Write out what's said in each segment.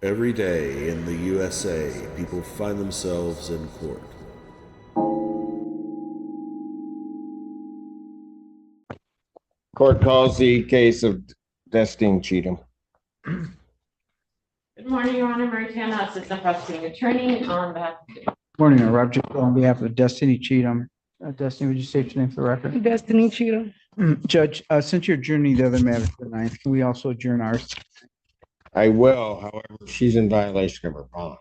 Every day in the USA, people find themselves in court. Court calls the case of Destiny Cheatham. Good morning, Your Honor. Mary Tana, Assistant Prosecuting Attorney on behalf of Morning, Rob Jacobs on behalf of Destiny Cheatham. Destiny, would you state your name for the record? Destiny Cheatham. Judge, since you're adjourning the other matter to the ninth, can we also adjourn ours? I will, however, she's in violation of her bond.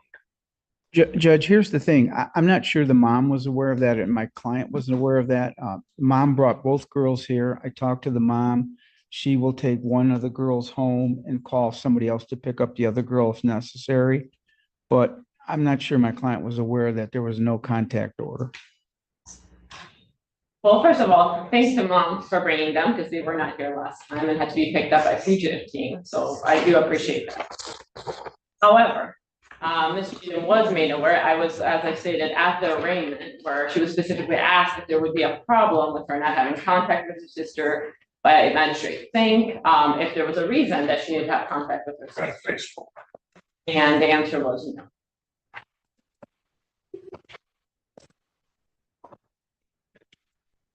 Judge, here's the thing. I'm not sure the mom was aware of that and my client wasn't aware of that. Mom brought both girls here. I talked to the mom. She will take one of the girls home and call somebody else to pick up the other girl if necessary. But I'm not sure my client was aware that there was no contact order. Well, first of all, thanks to Mom for bringing them because they were not here last time and had to be picked up by fugitive team. So I do appreciate that. However, Ms. Cheatham was made aware. I was, as I stated, at the arraignment where she was specifically asked if there would be a problem with her not having contact with her sister by Magistrate Fink, if there was a reason that she needed to have contact with her sister. And the answer was no.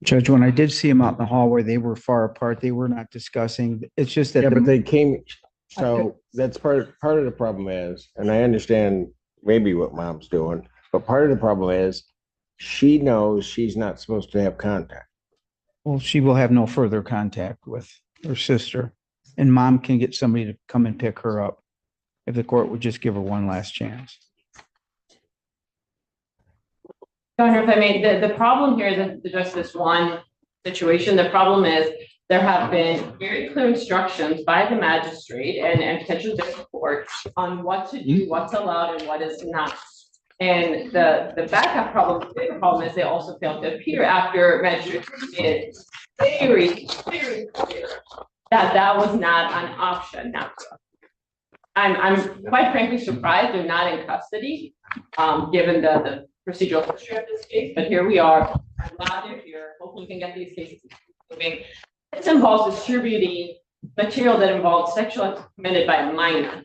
Judge, when I did see them out in the hallway, they were far apart. They were not discussing. It's just that Yeah, but they came, so that's part of the problem is, and I understand maybe what mom's doing, but part of the problem is she knows she's not supposed to have contact. well, she will have no further contact with her sister, and mom can get somebody to come and pick her up if the court would just give her one last chance. Governor, if I may, the problem here isn't just this one situation. The problem is there have been very clear instructions by the magistrate and potentially the court on what to do, what's allowed and what is not. And the backup problem, the bigger problem is they also failed to appear after magistrate made it very clear that that was not an option. Now, I'm quite frankly surprised they're not in custody, given the procedural history of this case, but here we are. I'm glad they're here. Hopefully we can get these cases moving. This involves distributing material that involves sexual acts committed by a minor.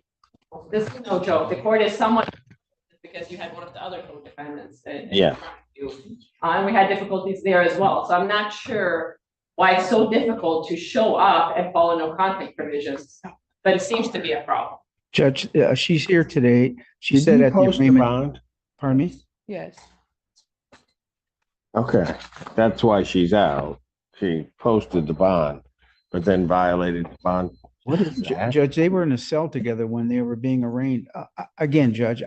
This is no joke. The court is somewhat because you had one of the other co-defendants. Yeah. And we had difficulties there as well. So I'm not sure why it's so difficult to show up and follow no contact provisions, but it seems to be a problem. Judge, she's here today. She Did said you at the post the agreement, bond? pardon me? Yes. Okay, that's why she's out. She posted the bond, but then violated the bond. What is that? Judge, they were in a cell together when they were being arraigned. Again, Judge,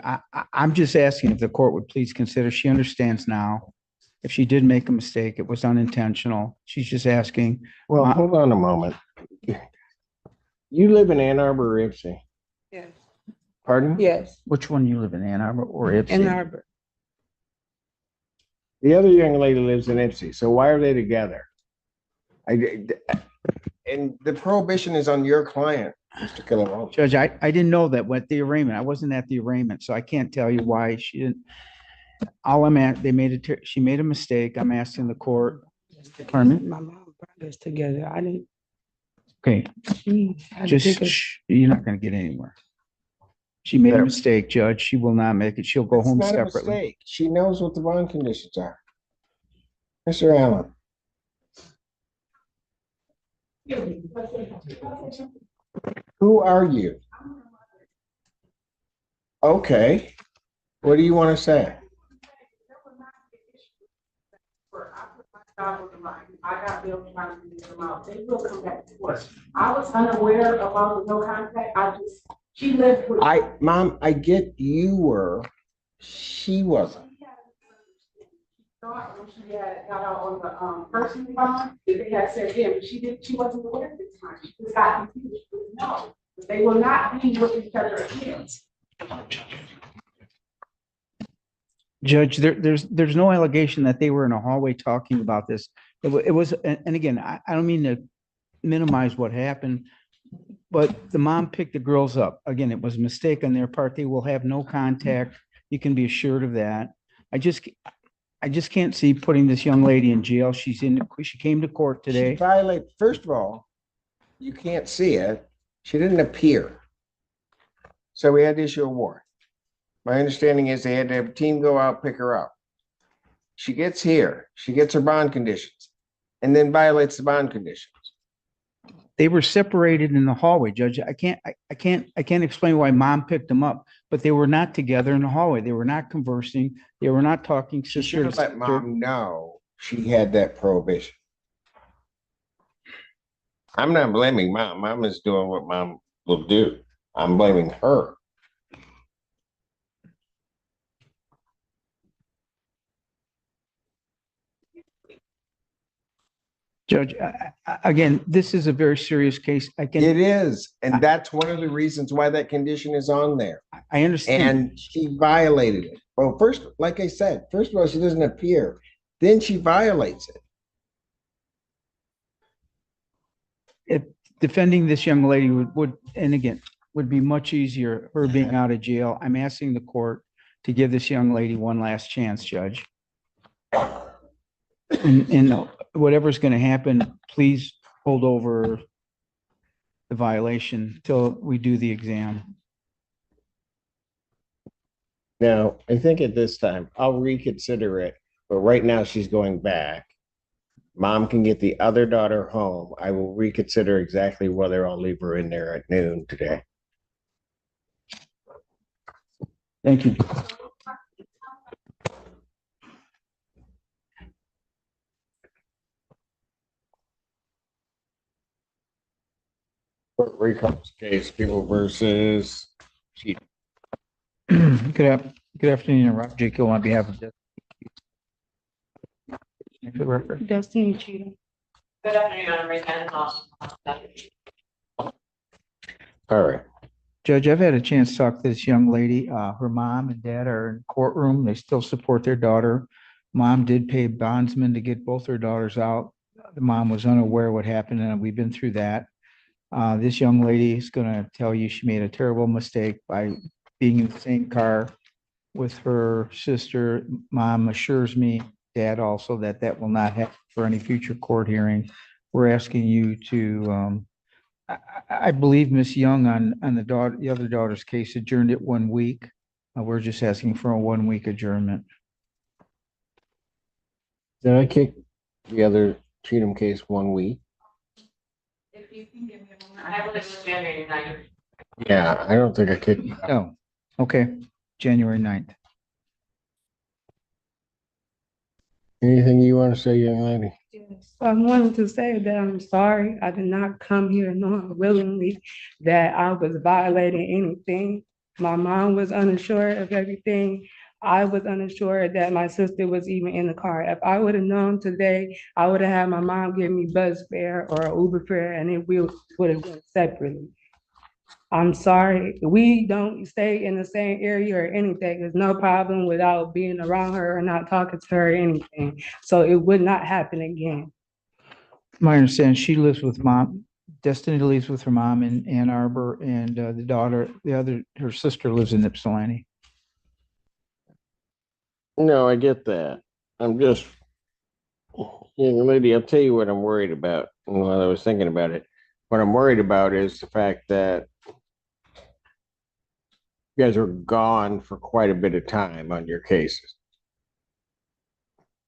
I'm just asking if the court would please consider, she understands now. If she did make a mistake, it was unintentional. She's just asking. Well, hold on a moment. You live in Ann Arbor or Ypsi? Yes. Pardon? Yes. Which one you live in, Ann Arbor or Ypsi? Ann Arbor. The other young lady lives in Ypsi, so why are they together? And the prohibition is on your client, Mr. Killalone. Judge, I didn't know that at the arraignment. I wasn't at the arraignment, so I can't tell you why she didn't. All I'm at, she made a mistake. I'm asking the court. Pardon me? My mom brought us together. I didn't. Okay, She had to just, take us. you're not gonna get anywhere. She made a mistake, Judge. She will not make it. She'll go It's home not a separately. mistake. She knows what the bond conditions are. Mr. Allen. Who are you? Okay. What do you want to say? I got them trying to get them out. They will come back to work. I was unaware of all the no contact. She lived with. Mom, I get you were, she wasn't. Thought when she had got out on the personal bond, they had said, yeah, but she wasn't aware at this time. She just got confused. She didn't know. They will not be with each other again. Judge, there's no allegation that they were in a hallway talking about this. It was, and again, I don't mean to minimize what happened, but the mom picked the girls up. Again, it was a mistake on their part. They will have no contact. You can be assured of that. I just can't see putting this young lady in jail. She came to court today. First of all, you can't see it. She didn't appear. So we had to issue a warrant. My understanding is they had to have a team go out, pick her up. She gets here, she gets her bond conditions, and then violates the bond conditions. They were separated in the hallway, Judge. I can't explain why mom picked them up, but they were not together in the hallway. They were not conversing. They were not talking She sister should to have let sister. mom know she had that prohibition. I'm not blaming mom. Mom is doing what mom will do. I'm blaming her. Judge, again, this is a very serious case. It is, and that's one of the reasons why that condition is on there. I understand. And she violated it. Well, first, like I said, first of all, she doesn't appear. Then she violates it. If defending this young lady and again, would be much easier, her being out of jail. I'm asking the court to give this young lady one last chance, Judge. And whatever's going to happen, please hold over the violation till we do the exam. Now, I think at this time, I'll reconsider it, but right now she's going back. Mom can get the other daughter home. I will reconsider exactly whether I'll leave her in there at noon today. Thank you. Recall's case, people versus Cheatham. Good afternoon, Rob Jacob on behalf of the for the record. Destiny Cheatham. Good afternoon, I'm Rita. All right. Judge, I've had a chance to talk to this young lady. Her mom and dad are in courtroom. They still support their daughter. Mom did pay bondsman to get both her daughters out. The mom was unaware what happened, and we've been through that. This young lady is going to tell you she made a terrible mistake by being in the same car with her sister. Mom assures me, dad also, that that will not happen for any future court hearing. We're asking you to, I believe Miss Young on the other daughter's case adjourned it 1 week. We're just asking for a 1 week adjournment. Did I kick the other Cheatham case 1 week? If you can give me a moment, I believe it's January 9th. Yeah, I don't think I kicked. Oh, okay, January 9th. Anything you want to say, young lady? Yes. I wanted to say that I'm sorry. I did not come here knowing willingly that I was violating anything. My mom was unsure of everything. I was unsure that my sister was even in the car. If I would have known today, I would have had my mom give me bus fare or Uber fare, and it would have went separately. I'm sorry, we don't stay in the same area or anything. There's no problem without being around her or not talking to her or anything. So it would not happen again. My understanding, she lives with mom. Destiny lives with her mom in Ann Arbor, and the daughter, her sister lives in Ypsilanti. No, I get that. I'm just, young lady, I'll tell you what I'm worried about. And while I was thinking about it, what I'm worried about is the fact that you guys were gone for quite a bit of time on your cases.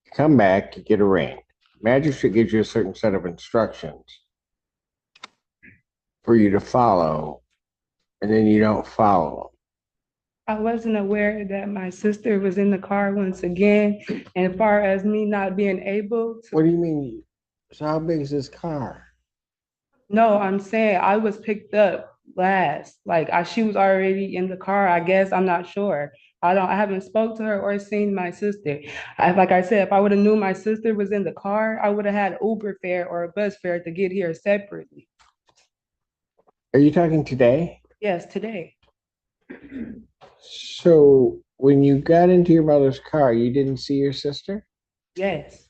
You come back, you get arraigned. Magistrate gives you a certain set of instructions for you to follow, and then you don't follow them. I wasn't aware that my sister was in the car once again. And as far as me not being able to, What do you mean? So how big is this car? no, I'm saying I was picked up last. She was already in the car, I guess. I'm not sure. I haven't spoke to her or seen my sister. Like I said, if I would have knew my sister was in the car, I would have had Uber fare or a bus fare to get here separately. Are you talking today? Yes, today. So when you got into your mother's car, you didn't see your sister? Yes.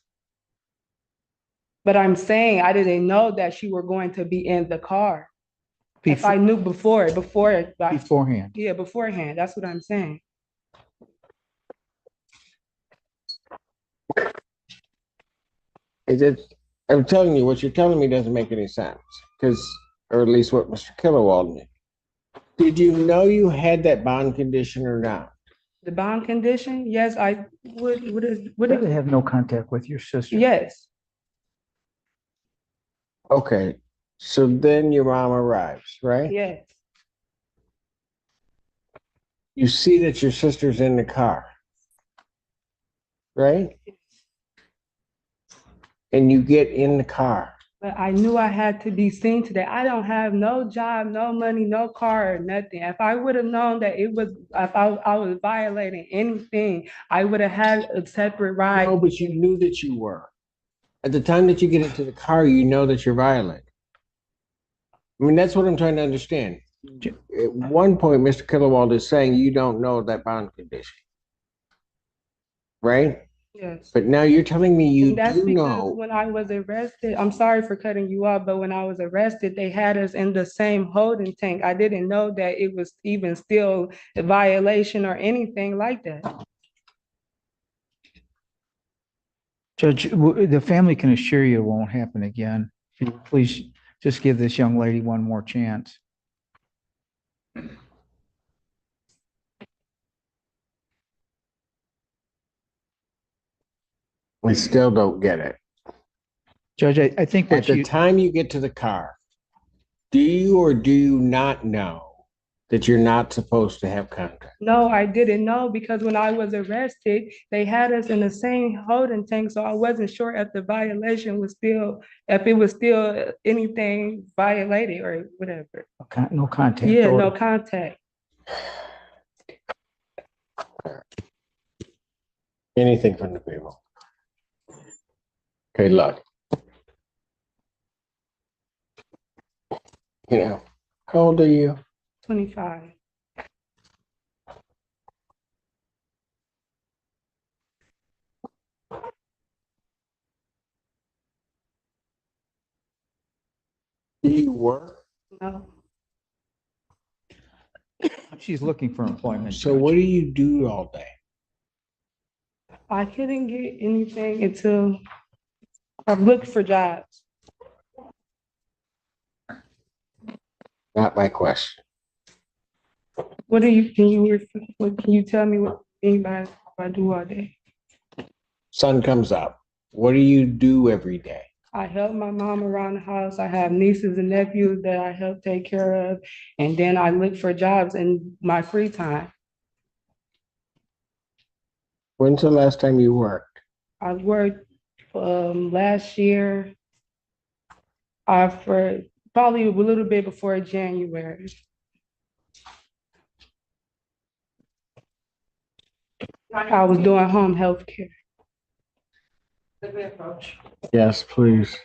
But I'm saying I didn't know that she were going to be in the car. If I knew beforehand. Beforehand. Yeah, beforehand. That's what I'm saying. I'm telling you, what you're telling me doesn't make any sense. Or at least what Mr. Killerwald Did you know you had that bond condition or not? The bond condition, yes, I would, What did they have no contact with your sister? yes, Okay, so then your mom arrives, right? yes, You see that your sister's in the car, right? And you get in the car. but I knew I had to be seen today. I don't have no job, no money, no car, or nothing. If I would have known that I was violating anything, I would have had a separate ride. No, but you knew that you were. At the time that you get into the car, you know that you're violating. I mean, that's what I'm trying to understand. At one point, Mr. Kilowald is saying you don't know that bond condition, right? Yes. But now you're telling me you And that's do because know. when I was arrested, I'm sorry for cutting you off, but when I was arrested, they had us in the same holding tank. I didn't know that it was even still a violation or anything like that. Judge, the family can assure you it won't happen again. Please just give this young lady one more chance. We still don't get it. Judge, I think At what the you, time you get to the car, do you or do you not know that you're not supposed to have contact? No, I didn't know because when I was arrested, they had us in the same holding tank, so I wasn't sure if the violation was still, if it was still anything violated or whatever. no contact Yeah, no order. contact. Anything from the people. Okay, look. You know, how old are you? 25. Do you work? No, She's looking for employment. So Judge. what do you do all day? I couldn't get anything until I've looked for jobs. Not my question. What do you, can you tell me what anybody I do all day? Sun comes up. What do you do every day? I help my mom around the house. I have nieces and nephews that I help take care of. And then I look for jobs in my free time. When's the last time you worked? I worked last year for probably a little bit before January. I was doing home health care. Yes, please.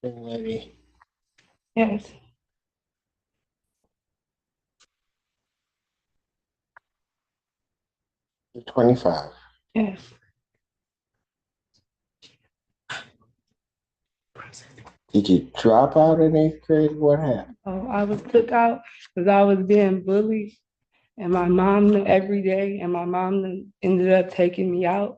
Young lady. Yes, 25. yes. Did you drop out in 8th grade? What happened? I was took out because I was being bullied. And my mom knew every day, and my mom ended up taking me out.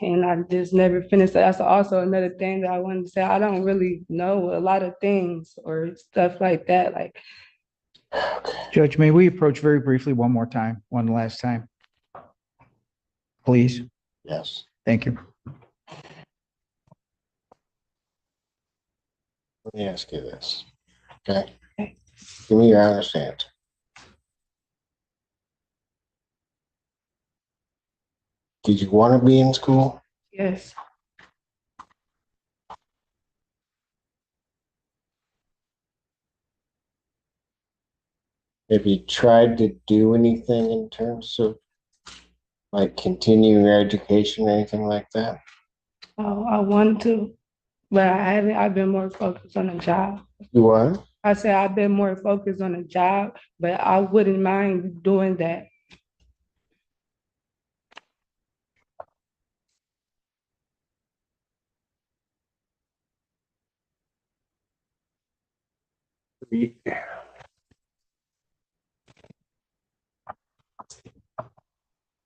And I just never finished. That's also another thing that I wanted to say. I don't really know a lot of things or stuff like that. Like, Judge, may we approach very briefly one more time, one last time? Please. Yes. Thank you. Let me ask you this. Okay. Give me your honest answer. Did you want to be in school? yes, Have you tried to do anything in terms of like continuing your education or anything like that? I want to, but I haven't. I've been more focused on a job. You what? I said I've been more focused on a job, but I wouldn't mind doing that.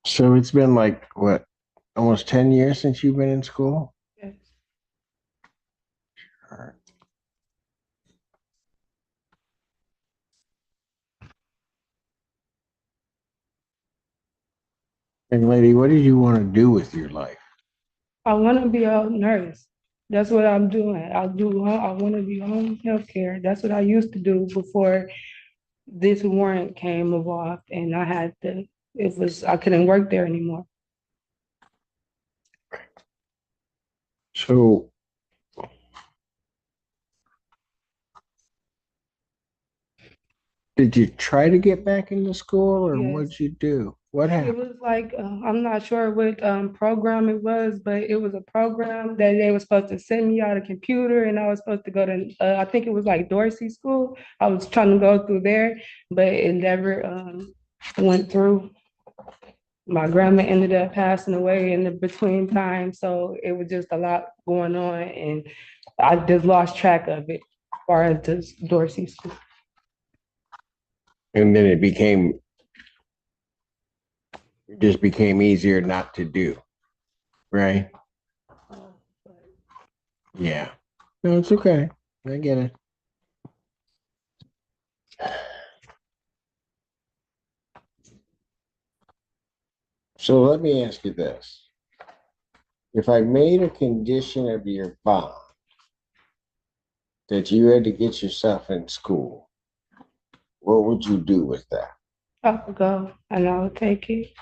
So it's been like what, almost 10 years since you've been in school? Yes, right. And lady, what did you want to do with your life? I want to be a nurse. That's what I'm doing. I want to be home healthcare. That's what I used to do before this warrant came about and I couldn't work there anymore. So did you try to get back into school or Yes. what'd you do? What It happened? was like, I'm not sure what program it was, but it was a program that they were supposed to send me out a computer and I was supposed to go to, I think it was like Dorsey School. I was trying to go through there, but it never went through. My grandma ended up passing away in the between time, so it was just a lot going on and I just lost track of it as far as this Dorsey School. And then just became easier not to do, right? Yeah. No, it's okay. I get it. So let me ask you this. If I made a condition of your bond that you had to get yourself in school, what would you do with that? I would go and I would take it.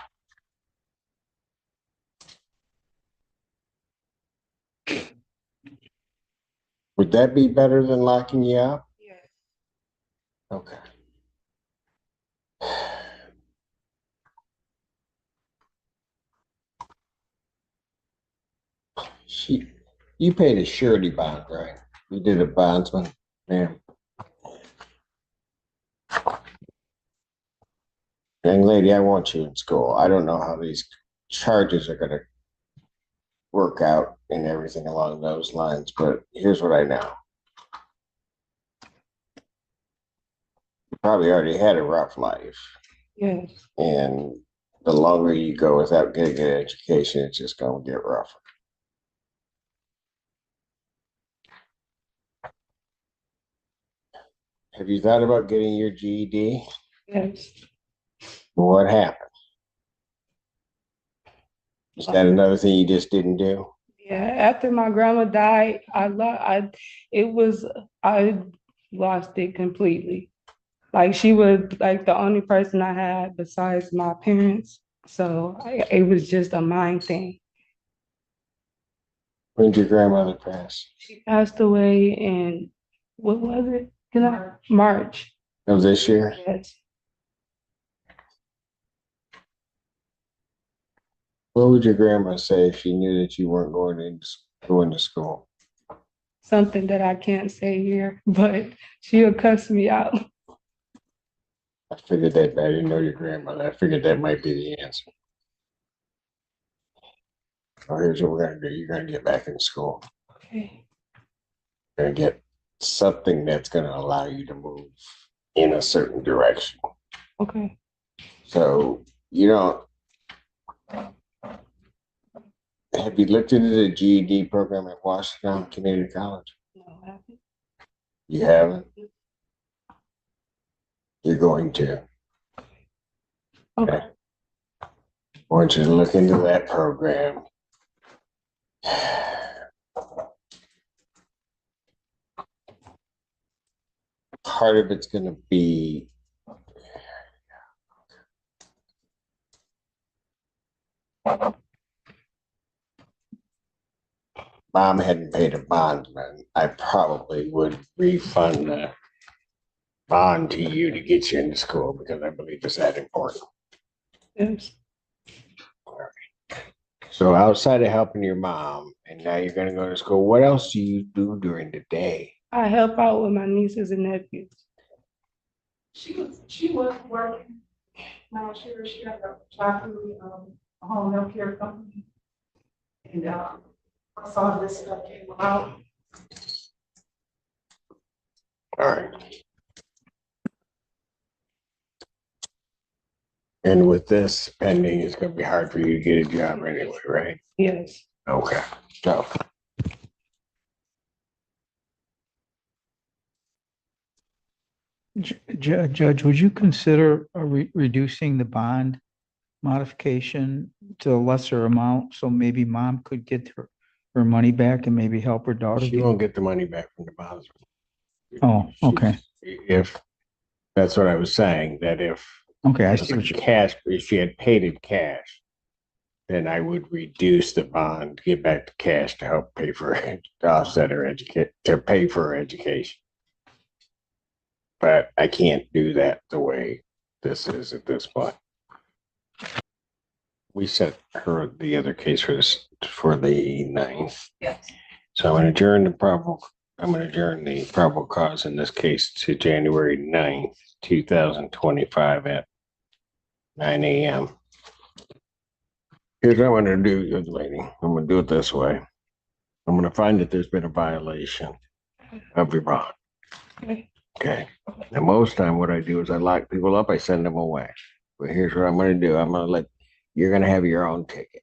Would that be better than locking you up? Yes. Okay. She, you paid a surety bond, right? You did a bondsman, ma'am. Young lady, I want you in school. I don't know how these charges are gonna work out and everything along those lines, but here's what I know. You probably already had a rough life, Yes. and the longer you go without getting an education, it's just gonna get rougher. Have you thought about getting your GED? Yes. What happened? Is that another thing you just didn't do? Yeah, after my grandma died, I lost it completely. Like she was like the only person I had besides my parents. So it was just a mind thing. When did your grandmother pass? She passed away in, what was it? March. Of this year? Yes. What would your grandma say if she knew that you weren't going to school? Something that I can't say here, but she'll cuss me out. I figured that I didn't know your grandmother. I figured that might be the answer. Oh, here's what we're gonna do. You're gonna get back in school. Okay. You're gonna get something that's gonna allow you to move in a certain direction. Okay. So you don't have you looked into the GED program at Washington Community College? No, I haven't. You haven't? You're going to. Okay. I want you to look into that program. Part of it's going to be mom hadn't paid a bondman. I probably would refund the bond to you to get you into school because I believe it's that important. Yes. So outside of helping your mom, and now you're going to go to school, what else do you do during the day? I help out with my nieces and nephews. She was working. Now she had a job through a home health care company. And I saw this stuff came out. All right. And with this pending, it's going to be hard for you to get a job anyway, right? Yes. Okay. So Judge, would you consider reducing the bond modification to a lesser amount so maybe mom could get her money back and maybe help her daughter? She won't get the money back from the bonds. Oh, okay. If, that's what I was saying, that if Okay, I it was see what you. cash, if she had paid in cash, then I would reduce the bond, get back the cash to help pay for, to offset her to pay for her education. But I can't do that the way this is at this point. We set her the other case for this, for the 9th. Yes. So I'm going to adjourn the probable cause in this case to January 9th, 2025 at 9 a.m. Here's what I'm going to do, young lady. I'm going to do it this way. I'm going to find that there's been a violation of your bond. Okay. Okay. Now, most time what I do is I lock people up, I send them away. But here's what I'm going to do. You're going to have your own ticket.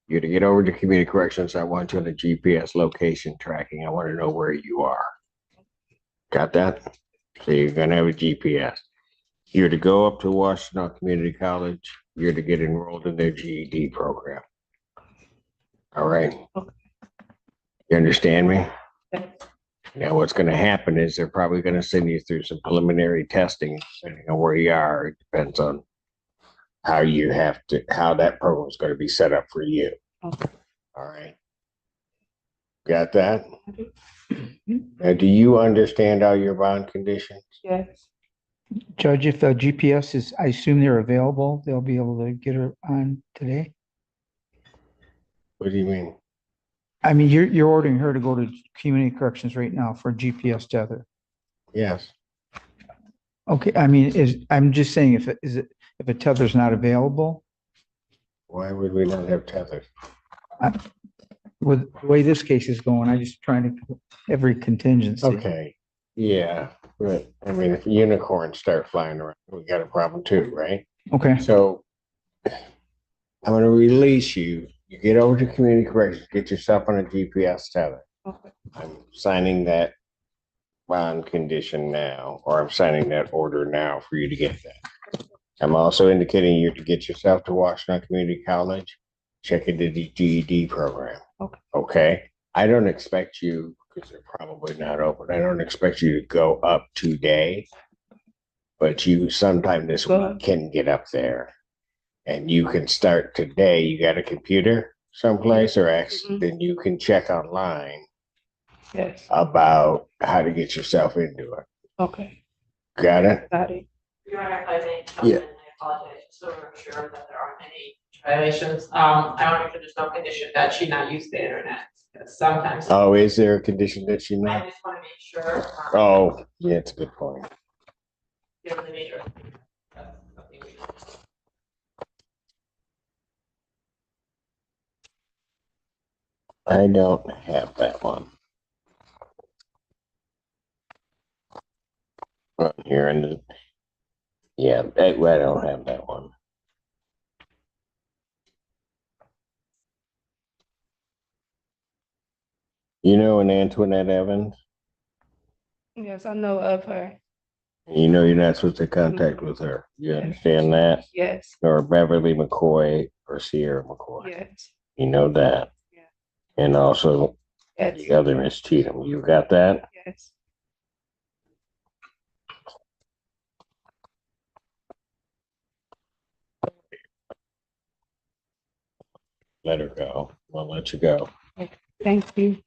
You're to get over to community corrections. I want you on the GPS location tracking. I want to know where you are. Got that? So you're going to have a GPS. You're to go up to Washington Community College. You're to get enrolled in their GED program. All right. You understand me? Now, what's going to happen is they're probably going to send you through some preliminary testing, depending on where you are. It depends on how that program is going to be set up for you. Okay. All right. Got that? Now, do you understand all your bond conditions? Yes. Judge, if the GPS is, I assume they're available, they'll be able to get her on today? What do you mean? I mean, you're ordering her to go to community corrections right now for GPS tether. Yes. Okay, I mean, I'm just saying if a tether's not available, Why would we not have tethers? with the way this case is going, I just trying to every contingency. Okay. Yeah. But I mean, if unicorns start flying around, we got a problem too, right? Okay, So I'm going to release you. You get over to community corrections, get yourself on a GPS tether. Okay. I'm signing that bond condition now, or I'm signing that order now for you to get that. I'm also indicating you to get yourself to Washington Community College, check into the GED program. Okay. Okay. I don't expect you, because they're probably not open, I don't expect you to go up today, but you sometime this week can get up there. And you can start today. You got a computer someplace or then you can check online Yes. about how to get yourself into it. Okay. Got it? Got it. Your Honor, if I may, Yeah. I apologize, just so we're sure that there aren't any violations. I want to make sure there's no condition that she not use the internet. Because sometimes. Oh, is there a condition that she I not? just want to make sure. Oh, yeah, it's a good point. Given the nature of that's something we. I don't have that one. Here and yeah, I don't have that one. You know an Antoinette Evans? Yes, I know of her. You know you're not supposed to contact with her. You understand that? Yes. Or Beverly McCoy or Sierra McCoy. Yes. You know that. Yeah. And also Yes. the other is Cheatham. You got that? Yes. Let her go. I'll let you go. Thank you.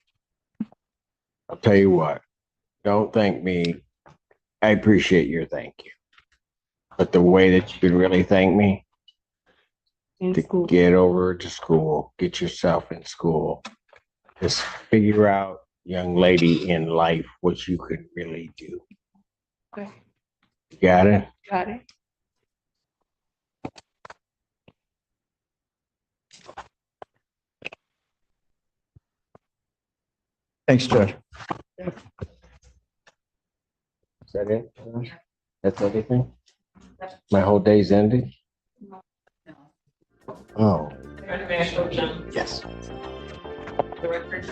I'll tell you what. Don't thank me. I appreciate your thank you. But the way that you can really thank me, In to school. get over to school, get yourself in school. Just figure out, young lady, in life what you could really do. Okay. You got it? Got it. thanks, Judge. Is that it? That's everything? My whole day's ended? Oh, May I approach, yes. the record?